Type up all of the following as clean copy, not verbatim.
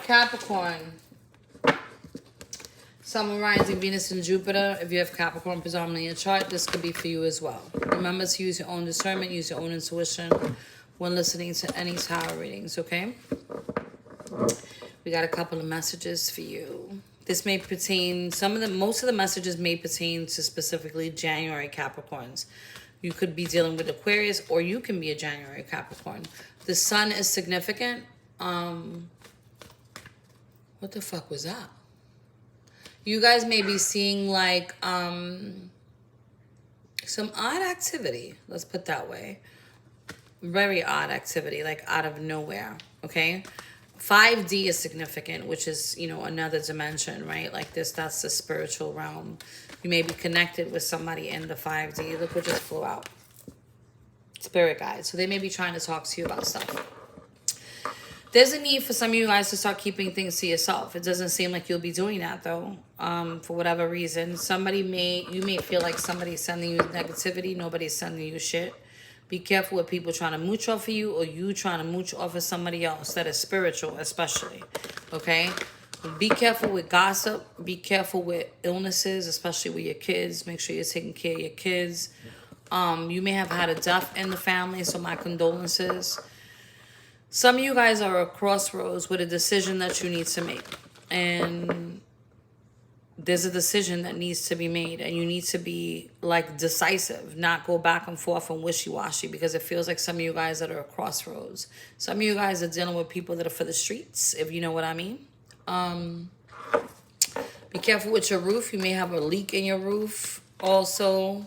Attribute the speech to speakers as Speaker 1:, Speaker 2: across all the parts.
Speaker 1: Capricorn. Sun, rising, Venus, and Jupiter. If you have Capricorn predominantly in your chart, this could be for you as well. Remember to use your own discernment, use your own intuition when listening to any tarot readings, okay? We got a couple of messages for you. This may pertain, most of the messages may pertain to specifically January Capricorns. You could be dealing with Aquarius, or you can be a January Capricorn. The sun is significant. What the fuck was that? You guys may be seeing like some odd activity. Let's put that way. Very odd activity, like out of nowhere, okay? 5D is significant, which is, you know, another dimension, right? Like this, that's the spiritual realm. You may be connected with somebody in the 5D. Look what just flew out. Spirit guides. So they may be trying to talk to you about stuff. There's a need for some of you guys to start keeping things to yourself. It doesn't seem like you'll be doing that though, for whatever reason. You may feel like somebody's sending you negativity. Nobody's sending you shit. Be careful with people trying to mooch off of you, or you trying to mooch off of somebody else that is spiritual, especially. Okay? Be careful with gossip. Be careful with illnesses, especially with your kids. Make sure you're taking care of your kids. You may have had a death in the family, so my condolences. Some of you guys are at crossroads with a decision that you need to make. And there's a decision that needs to be made. And you need to be, like, decisive. Not go back and forth and wishy-washy. Because it feels like some of you guys that are at crossroads. Some of you guys are dealing with people that are for the streets, if you know what I mean. Be careful with your roof. You may have a leak in your roof. Also,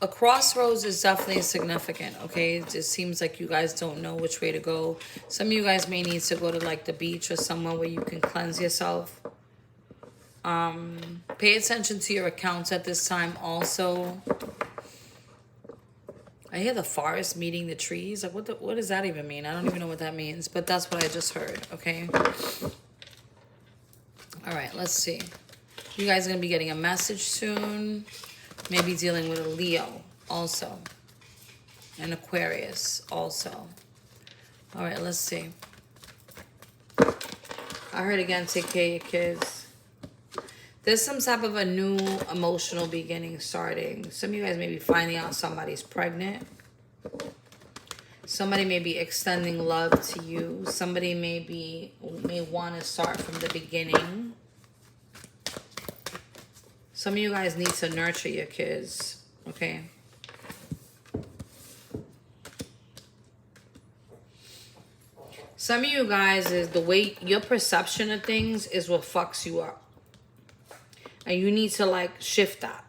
Speaker 1: a crossroads is definitely significant, okay? It just seems like you guys don't know which way to go. Some of you guys may need to go to like the beach or somewhere where you can cleanse yourself. Pay attention to your accounts at this time also. I hear the forest meeting the trees. Like, what does that even mean? I don't even know what that means, but that's what I just heard, okay? All right, let's see. You guys are going to be getting a message soon. Maybe dealing with a Leo also. An Aquarius also. All right, let's see. I heard again, take care of your kids. There's some type of a new emotional beginning starting. Some of you guys may be finding out somebody's pregnant. Somebody may be extending love to you. Somebody may want to start from the beginning. Some of you guys need to nurture your kids, okay? Some of you guys, is the way your perception of things is what fucks you up. And you need to, like, shift that,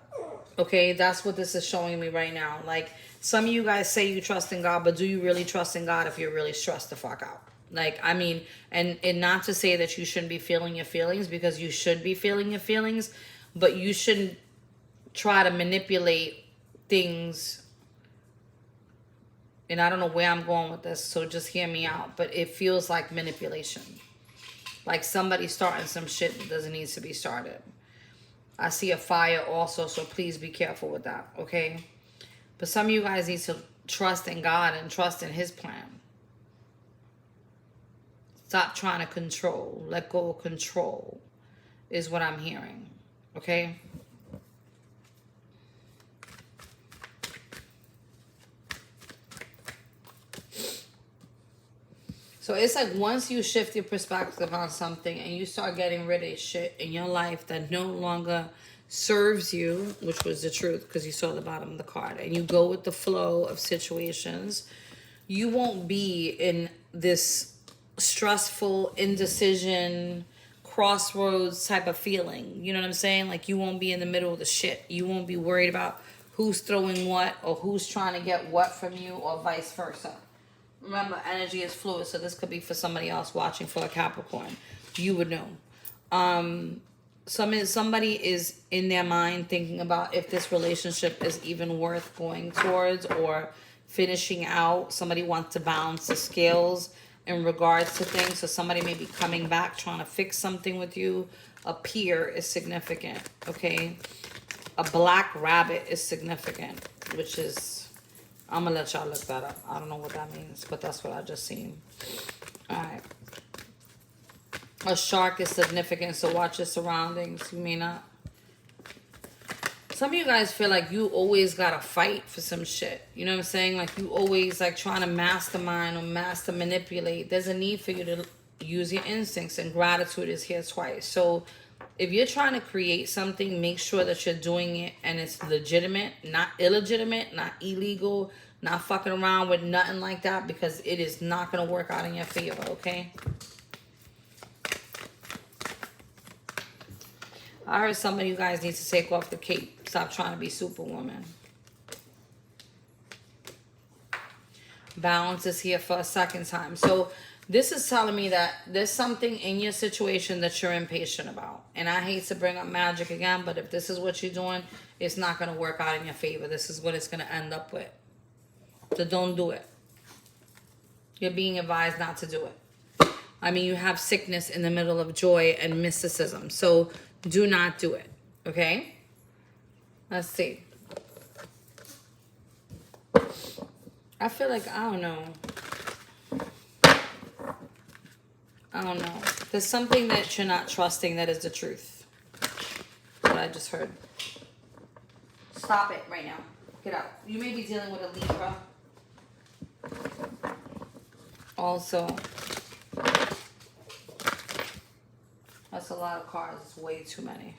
Speaker 1: okay? That's what this is showing me right now. Like, some of you guys say you trust in God, but do you really trust in God if you're really stressed the fuck out? Like, I mean, and not to say that you shouldn't be feeling your feelings, because you should be feeling your feelings, but you shouldn't try to manipulate things. And I don't know where I'm going with this, so just hear me out. But it feels like manipulation. Like somebody starting some shit that doesn't need to be started. I see a fire also, so please be careful with that, okay? But some of you guys need to trust in God and trust in His plan. Stop trying to control. Let go of control is what I'm hearing. Okay? So it's like once you shift your perspective on something and you start getting rid of shit in your life that no longer serves you, which was the truth because you saw the bottom of the card, and you go with the flow of situations, you won't be in this stressful, indecision, crossroads type of feeling. You know what I'm saying? Like you won't be in the middle of the shit. You won't be worried about who's throwing what or who's trying to get what from you or vice versa. Remember, energy is fluid, so this could be for somebody else watching for a Capricorn. You would know. Somebody is in their mind thinking about if this relationship is even worth going towards or finishing out. Somebody wants to balance the scales in regards to things. So somebody may be coming back trying to fix something with you. A peer is significant, okay? A black rabbit is significant, which is... I'm going to let y'all look that up. I don't know what that means, but that's what I just seen. All right. A shark is significant, so watch your surroundings. You may not. Some of you guys feel like you always gotta fight for some shit. You know what I'm saying? Like you always like trying to mastermind or master manipulate. There's a need for you to use your instincts, and gratitude is here twice. So if you're trying to create something, make sure that you're doing it and it's legitimate, not illegitimate, not illegal, not fucking around with nothing like that, because it is not going to work out in your favor, okay? I heard some of you guys need to take off the cape. Stop trying to be Superwoman. Balance is here for a second time. So this is telling me that there's something in your situation that you're impatient about. And I hate to bring up magic again, but if this is what you're doing, it's not going to work out in your favor. This is what it's going to end up with. So don't do it. You're being advised not to do it. I mean, you have sickness in the middle of joy and mysticism. So do not do it. Okay? Let's see. I feel like, I don't know. There's something that you're not trusting that is the truth. What I just heard. Stop it right now. Get out. You may be dealing with a Libra. Also, that's a lot of cards. It's way too many.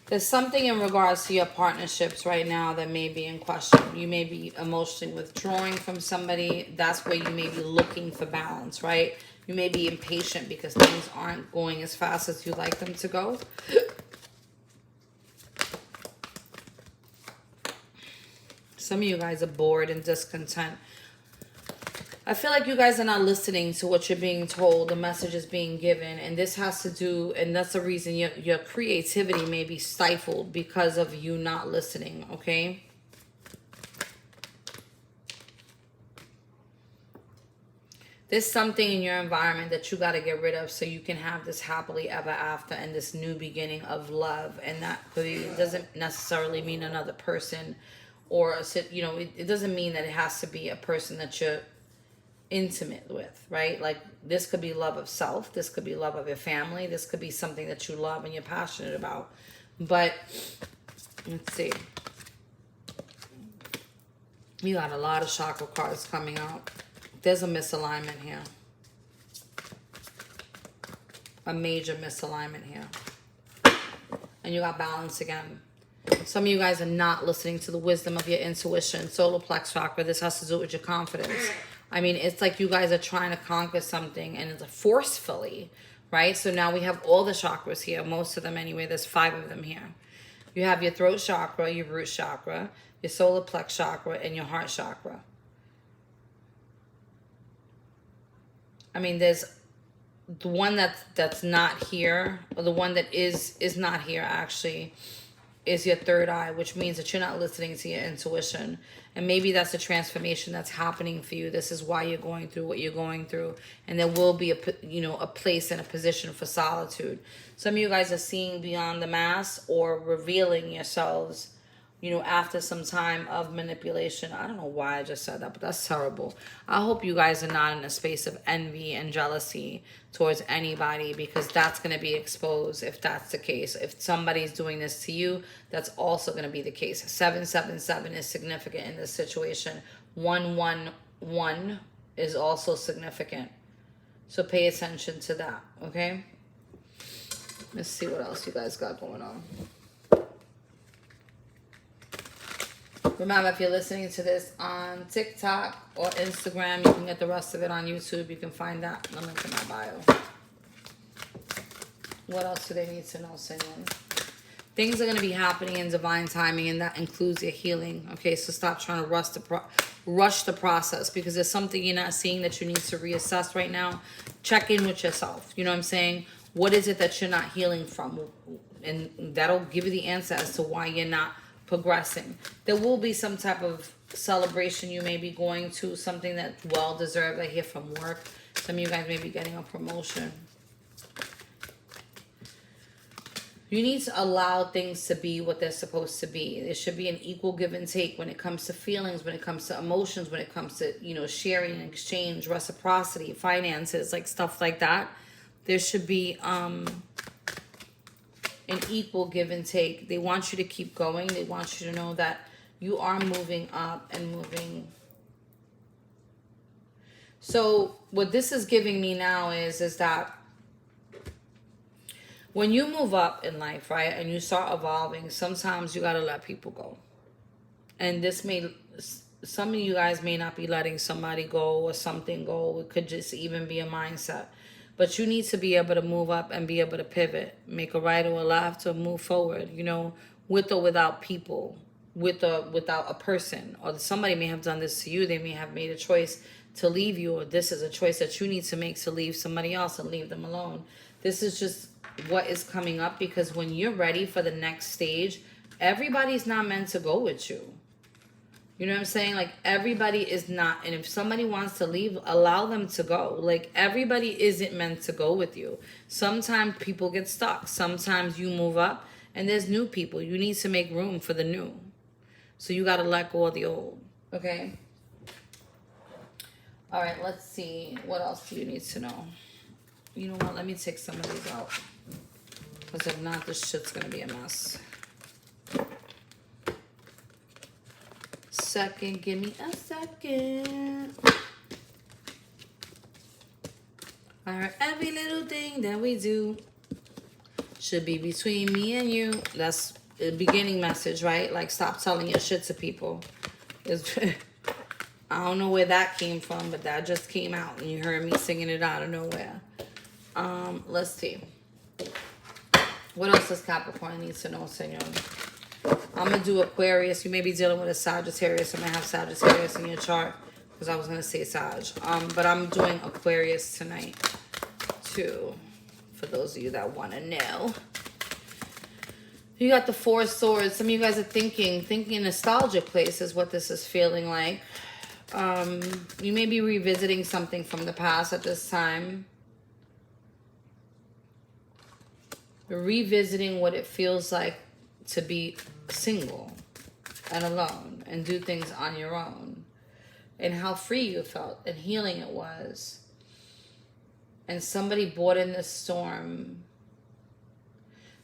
Speaker 1: There's something in regards to your partnerships right now that may be in question. You may be emotionally withdrawing from somebody. That's where you may be looking for balance, right? You may be impatient because things aren't going as fast as you like them to go. Some of you guys are bored and discontent. I feel like you guys are not listening to what you're being told. The message is being given. And this has to do, and that's the reason your creativity may be stifled because of you not listening, okay? There's something in your environment that you got to get rid of so you can have this happily ever after and this new beginning of love. And that doesn't necessarily mean another person or, it doesn't mean that it has to be a person that you're intimate with, right? Like this could be love of self. This could be love of your family. This could be something that you love and you're passionate about. But let's see. You got a lot of chakra cards coming out. There's a misalignment here. A major misalignment here. And you got balance again. Some of you guys are not listening to the wisdom of your intuition. Solar plex chakra. This has to do with your confidence. I mean, it's like you guys are trying to conquer something and it's forcefully, right? So now we have all the chakras here. Most of them anyway. There's 5 of them here. You have your throat chakra, your root chakra, your solar plex chakra, and your heart chakra. I mean, there's the one that's not here, or the one that is not here actually, is your third eye, which means that you're not listening to your intuition. And maybe that's the transformation that's happening for you. This is why you're going through what you're going through. And there will be a place and a position for solitude. Some of you guys are seeing beyond the mask or revealing yourselves, after some time of manipulation. I don't know why I just said that, but that's terrible. I hope you guys are not in a space of envy and jealousy towards anybody, because that's going to be exposed if that's the case. If somebody's doing this to you, that's also going to be the case. 777 is significant in this situation. 111 is also significant. So pay attention to that, okay? Let's see what else you guys got going on. Remember, if you're listening to this on TikTok or Instagram, you can get the rest of it on YouTube. You can find that in the link in my bio. What else do they need to know, Simon? Things are going to be happening in divine timing, and that includes your healing. Okay, so stop trying to rush the process, because there's something you're not seeing that you need to reassess right now. Check in with yourself. You know what I'm saying? What is it that you're not healing from? And that'll give you the answer as to why you're not progressing. There will be some type of celebration you may be going to, something that's well deserved. I hear from work. Some of you guys may be getting a promotion. You need to allow things to be what they're supposed to be. There should be an equal give and take when it comes to feelings, when it comes to emotions, when it comes to, sharing and exchange, reciprocity, finances, like stuff like that. There should be an equal give and take. They want you to keep going. They want you to know that you are moving up and moving. So what this is giving me now is that when you move up in life, right, and you start evolving, sometimes you got to let people go. And some of you guys may not be letting somebody go or something go. It could just even be a mindset. But you need to be able to move up and be able to pivot, make a right or a left, or move forward, you know, with or without people, without a person. Or somebody may have done this to you. They may have made a choice to leave you, or this is a choice that you need to make to leave somebody else and leave them alone. This is just what is coming up, because when you're ready for the next stage, everybody's not meant to go with you. You know what I'm saying? Like, everybody is not. And if somebody wants to leave, allow them to go. Like, everybody isn't meant to go with you. Sometimes people get stuck. Sometimes you move up and there's new people. You need to make room for the new. So you got to let go of the old. Okay? All right, let's see. What else do you need to know? You know what? Let me take some of these out. Because if not, this shit's going to be a mess. Second, give me a second. All right, every little thing that we do should be between me and you. That's the beginning message, right? Like, stop telling your shit to people. I don't know where that came from, but that just came out, and you heard me singing it out of nowhere. Let's see. What else does Capricorn need to know, Senor? I'm going to do Aquarius. You may be dealing with a Sagittarius. I might have Sagittarius in your chart, because I was going to say Sag. But I'm doing Aquarius tonight, too, for those of you that want to know. You got the Four of Swords. Some of you guys are thinking nostalgic place is what this is feeling like. You may be revisiting something from the past at this time. Revisiting what it feels like to be single and alone and do things on your own, and how free you felt and healing it was. And somebody brought in this storm.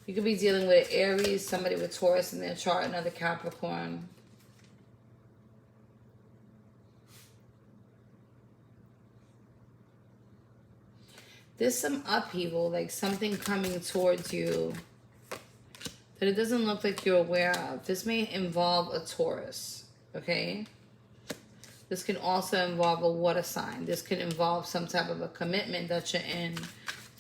Speaker 1: You could be dealing with an Aries, somebody with Taurus in their chart, another Capricorn. There's some upheaval, like something coming towards you that it doesn't look like you're aware of. This may involve a Taurus, okay? This can also involve a water sign. This can involve some type of a commitment that you're in,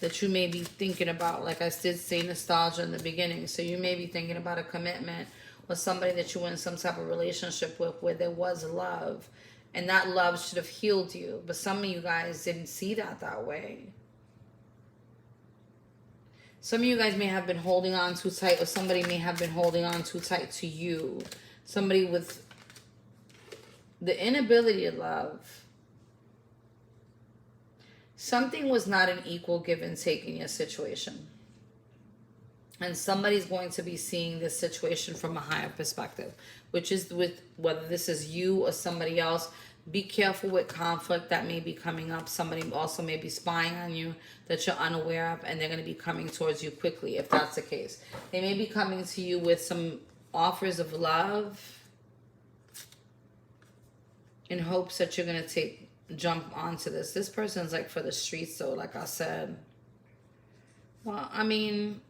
Speaker 1: that you may be thinking about. Like I did say, nostalgia in the beginning. So you may be thinking about a commitment with somebody that you were in some type of relationship with, where there was love. And that love should have healed you. But some of you guys didn't see that way. Some of you guys may have been holding on too tight, or somebody may have been holding on too tight to you. Somebody with the inability to love. Something was not an equal give and take in your situation. And somebody's going to be seeing this situation from a higher perspective, which is with whether this is you or somebody else. Be careful with conflict that may be coming up. Somebody also may be spying on you that you're unaware of, and they're going to be coming towards you quickly if that's the case. They may be coming to you with some offers of love in hopes that you're going to jump onto this. This person's like for the streets, though, like I said. Well, I mean,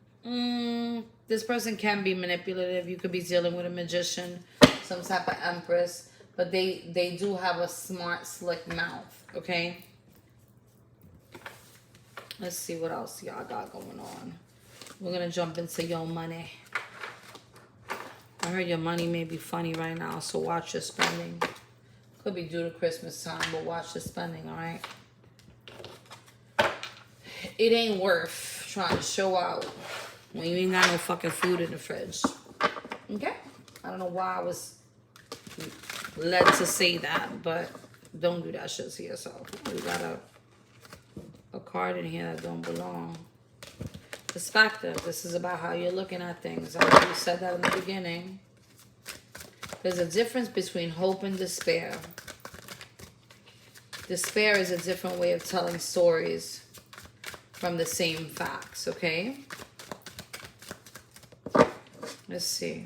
Speaker 1: this person can be manipulative. You could be dealing with a magician, some type of empress. But they do have a smart, slick mouth, okay? Let's see what else y'all got going on. We're going to jump into your money. I heard your money may be funny right now, so watch your spending. Could be due to Christmas time, but watch the spending, all right? It ain't worth trying to show out when you ain't got no fucking food in the fridge. Okay? I don't know why I was led to say that, but don't do that shit to yourself. We got a card in here that don't belong. Perspective. This is about how you're looking at things. I already said that in the beginning. There's a difference between hope and despair. Despair is a different way of telling stories. from the same facts, okay? Let's see.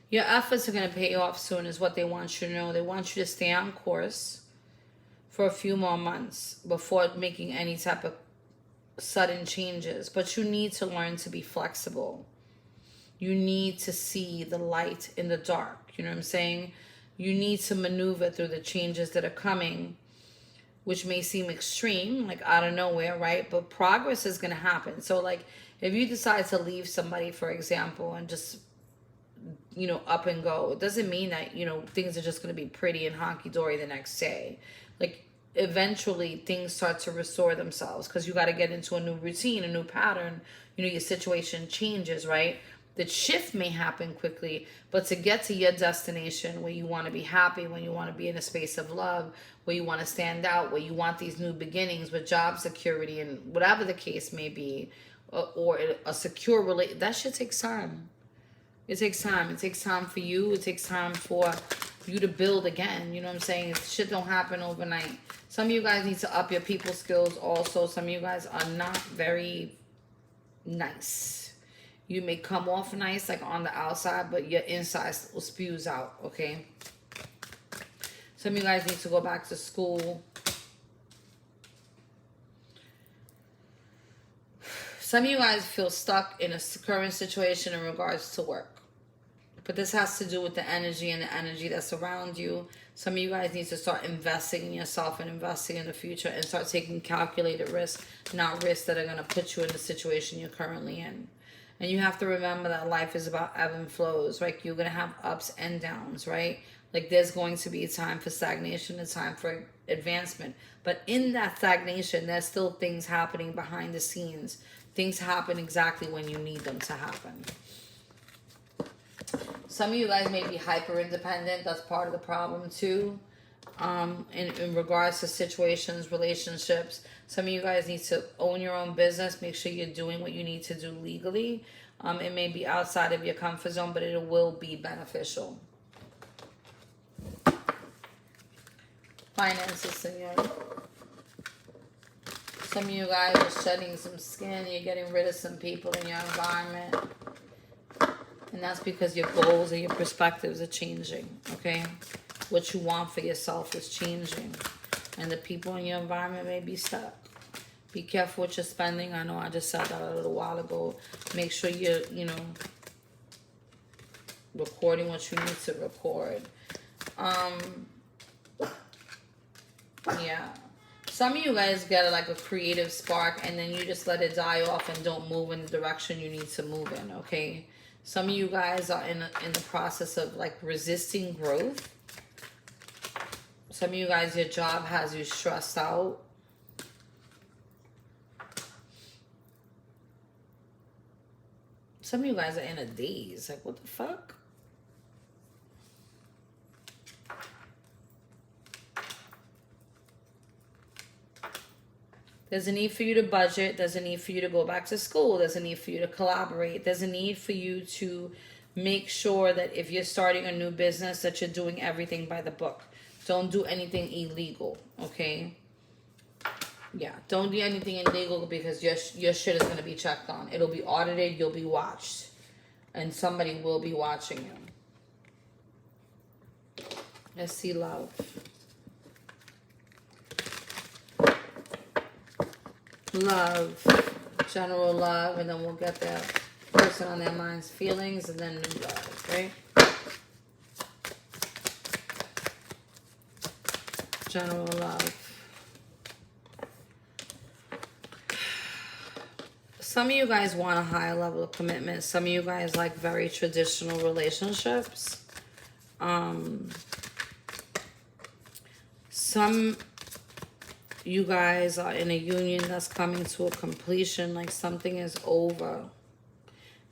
Speaker 1: Your efforts are going to pay off soon is what they want you to know. They want you to stay on course for a few more months before making any type of sudden changes. But you need to learn to be flexible. You need to see the light in the dark. You know what I'm saying? You need to maneuver through the changes that are coming, which may seem extreme, like out of nowhere, right? But progress is going to happen. So like if you decide to leave somebody, for example, and just, you know, up and go, it doesn't mean that, you know, things are just going to be pretty and honky-dory the next day. Like eventually things start to restore themselves because you got to get into a new routine, a new pattern. You know, your situation changes, right? The shift may happen quickly, but to get to your destination where you want to be happy, when you want to be in a space of love, where you want to stand out, where you want these new beginnings with job security and whatever the case may be, or a secure relate, that shit takes time. It takes time. It takes time for you. It takes time for you to build again. You know what I'm saying? Shit don't happen overnight. Some of you guys need to up your people skills also. Some of you guys are not very nice. You may come off nice, like on the outside, but your inside spews out, okay? Some of you guys need to go back to school. Some of you guys feel stuck in a current situation in regards to work. But this has to do with the energy and the energy that's around you. Some of you guys need to start investing in yourself and investing in the future and start taking calculated risks, not risks that are going to put you in the situation you're currently in. And you have to remember that life is about ebb and flows, right? You're going to have ups and downs, right? Like there's going to be a time for stagnation, a time for advancement. But in that stagnation, there's still things happening behind the scenes. Things happen exactly when you need them to happen. Some of you guys may be hyper independent. That's part of the problem too. In regards to situations, relationships, some of you guys need to own your own business. Make sure you're doing what you need to do legally. It may be outside of your comfort zone, but it will be beneficial. Finances, senor. Some of you guys are shedding some skin. You're getting rid of some people in your environment. And that's because your goals and your perspectives are changing, okay? What you want for yourself is changing. And the people in your environment may be stuck. Be careful what you're spending. I know I just said that a little while ago. Make sure you're, you know, recording what you need to record. Yeah. Some of you guys get like a creative spark and then you just let it die off and don't move in the direction you need to move in, okay? Some of you guys are in the process of like resisting growth. Some of you guys, your job has you stressed out. Some of you guys are in a daze. Like, what the fuck? There's a need for you to budget. There's a need for you to go back to school. There's a need for you to collaborate. There's a need for you to make sure that if you're starting a new business, that you're doing everything by the book. Don't do anything illegal, okay? Yeah, don't do anything illegal because your shit is going to be checked on. It'll be audited. You'll be watched. And somebody will be watching you. Let's see love. Love. General love. And then we'll get that person on their mind's feelings. And then new love, right? General love. Some of you guys want a higher level of commitment. Some of you guys like very traditional relationships. Some you guys are in a union that's coming to a completion, like something is over.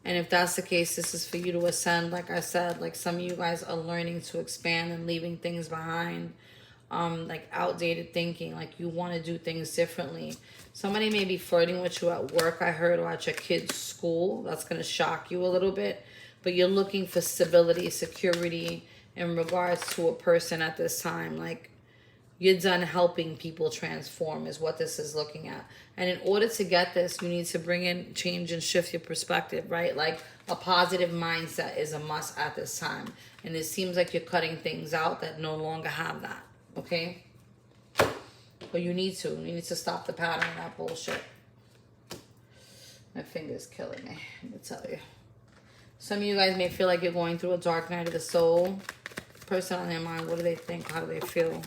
Speaker 1: And if that's the case, this is for you to ascend. Like I said, like some of you guys are learning to expand and leaving things behind. like outdated thinking, like you want to do things differently. Somebody may be flirting with you at work, I heard, or at your kid's school. That's going to shock you a little bit. But you're looking for stability, security in regards to a person at this time. Like, you're done helping people transform is what this is looking at. And in order to get this, you need to bring in change and shift your perspective, right? Like, a positive mindset is a must at this time. And it seems like you're cutting things out that no longer have that, okay? But you need to stop the pattern of that bullshit. My finger's killing me, let me tell you. Some of you guys may feel like you're going through a dark night of the soul. Person on their mind, what do they think? How do they feel?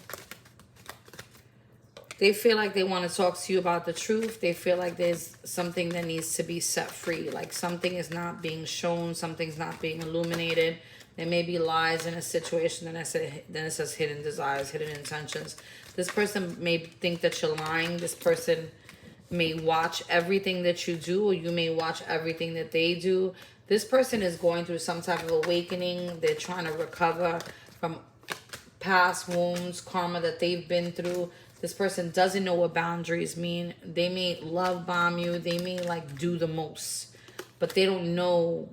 Speaker 1: They feel like they want to talk to you about the truth. They feel like there's something that needs to be set free. Like something is not being shown. Something's not being illuminated. There may be lies in a situation. Then it says hidden desires, hidden intentions. This person may think that you're lying. This person may watch everything that you do, or you may watch everything that they do. This person is going through some type of awakening. They're trying to recover from past wounds, karma that they've been through. This person doesn't know what boundaries mean. They may love bomb you. They may like do the most, but they don't know,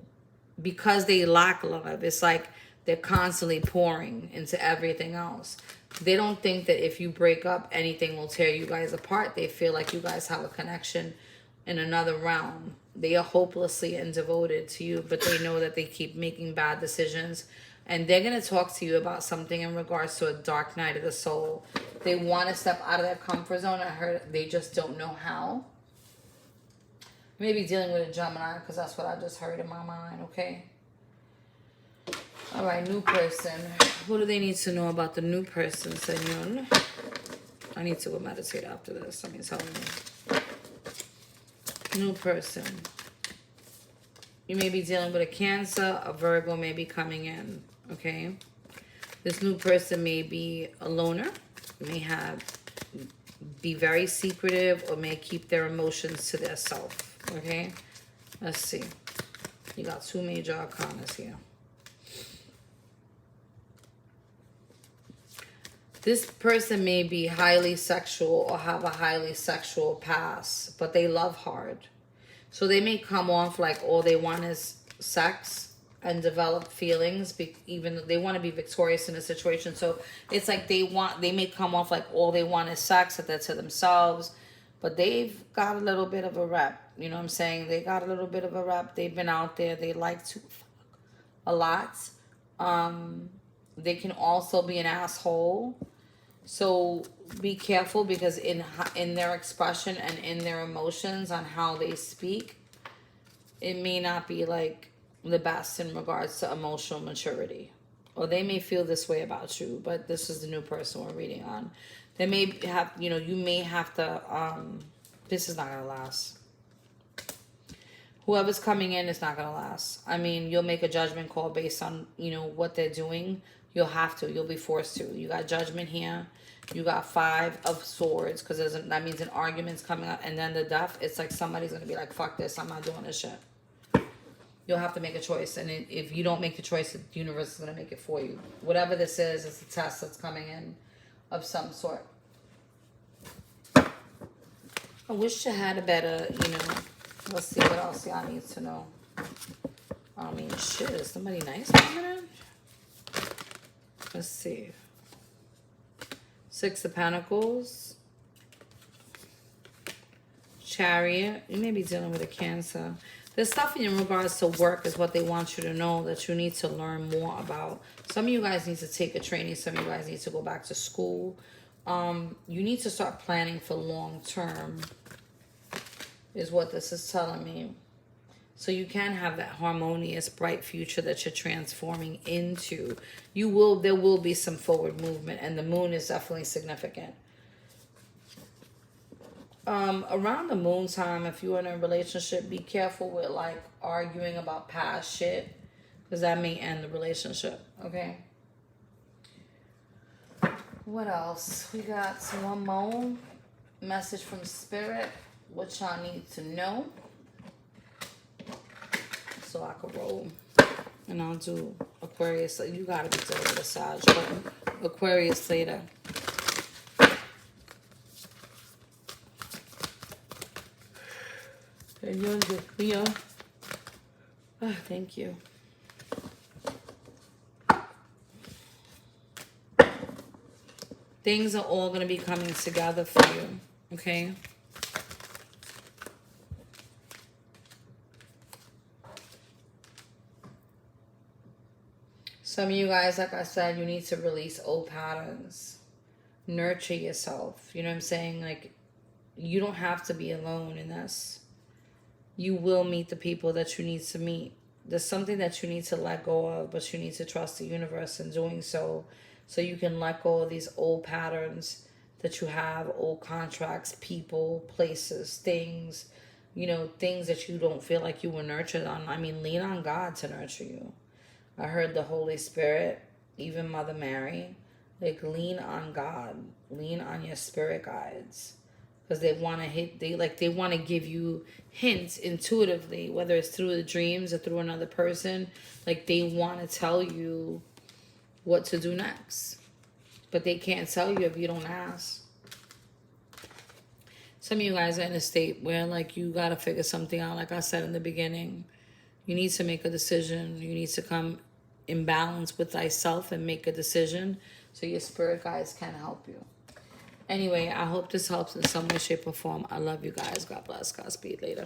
Speaker 1: because they lack love. It's like they're constantly pouring into everything else. They don't think that if you break up, anything will tear you guys apart. They feel like you guys have a connection in another realm. They are hopelessly and devoted to you, but they know that they keep making bad decisions. And they're going to talk to you about something in regards to a dark night of the soul. They want to step out of their comfort zone. I heard they just don't know how. Maybe dealing with a Gemini, because that's what I just heard in my mind, okay? All right, new person. What do they need to know about the new person, Senor? I need to go meditate after this. I mean, tell me. New person. You may be dealing with a Cancer. A Virgo may be coming in, okay? This new person may be a loner. May be very secretive, or may keep their emotions to their self, okay? Let's see. You got two major arcanas here. This person may be highly sexual or have a highly sexual past, but they love hard. So they may come off like all they want is sex and develop feelings, even though they want to be victorious in a situation. So it's like they may come off like all they want is sex, that they're to themselves, but they've got a little bit of a rep. You know what I'm saying? They got a little bit of a rep. They've been out there. They like to fuck a lot. They can also be an asshole. So be careful, because in their expression and in their emotions on how they speak, it may not be like the best in regards to emotional maturity. Or they may feel this way about you, but this is the new person we're reading on. They may have, you may have to, this is not going to last. Whoever's coming in is not going to last. I mean, you'll make a judgment call based on, what they're doing. You'll have to. You'll be forced to. You got Judgment here. You got 5 of Swords, because that means an argument's coming up. And then the Death, it's like somebody's going to be like, fuck this, I'm not doing this shit. You'll have to make a choice. And if you don't make the choice, the universe is going to make it for you. Whatever this is, it's a test that's coming in of some sort. I wish you had a better, let's see what else y'all need to know. I mean, shit, is somebody nice coming in? Let's see. 6 of Pentacles. Chariot. You may be dealing with a Cancer. There's stuff in regards to work is what they want you to know that you need to learn more about. Some of you guys need to take a training. Some of you guys need to go back to school. You need to start planning for long term is what this is telling me. So you can have that harmonious, bright future that you're transforming into. There will be some forward movement, and the moon is definitely significant. Around the moon time, if you're in a relationship, be careful with like arguing about past shit, because that may end the relationship, okay? What else? We got one more message from Spirit, what y'all need to know. So I could roll. And I'll do Aquarius. You gotta be dealing with a Sag, but Aquarius later. Señor Dios mío. Ah, thank you. Things are all going to be coming together for you, okay? Some of you guys, like I said, you need to release old patterns. Nurture yourself. You know what I'm saying? Like, you don't have to be alone in this. You will meet the people that you need to meet. There's something that you need to let go of, but you need to trust the universe in doing so you can let go of these old patterns that you have, old contracts, people, places, things, you know, things that you don't feel like you were nurtured on. I mean, lean on God to nurture you. I heard the Holy Spirit, even Mother Mary, like lean on God, lean on your spirit guides, because they want to give you hints intuitively, whether it's through the dreams or through another person. Like, they want to tell you what to do next, but they can't tell you if you don't ask. Some of you guys are in a state where, like, you got to figure something out. Like I said in the beginning, you need to make a decision. You need to come in balance with thyself and make a decision so your spirit guides can help you. Anyway, I hope this helps in some way, shape, or form. I love you guys. God bless. Godspeed. Later.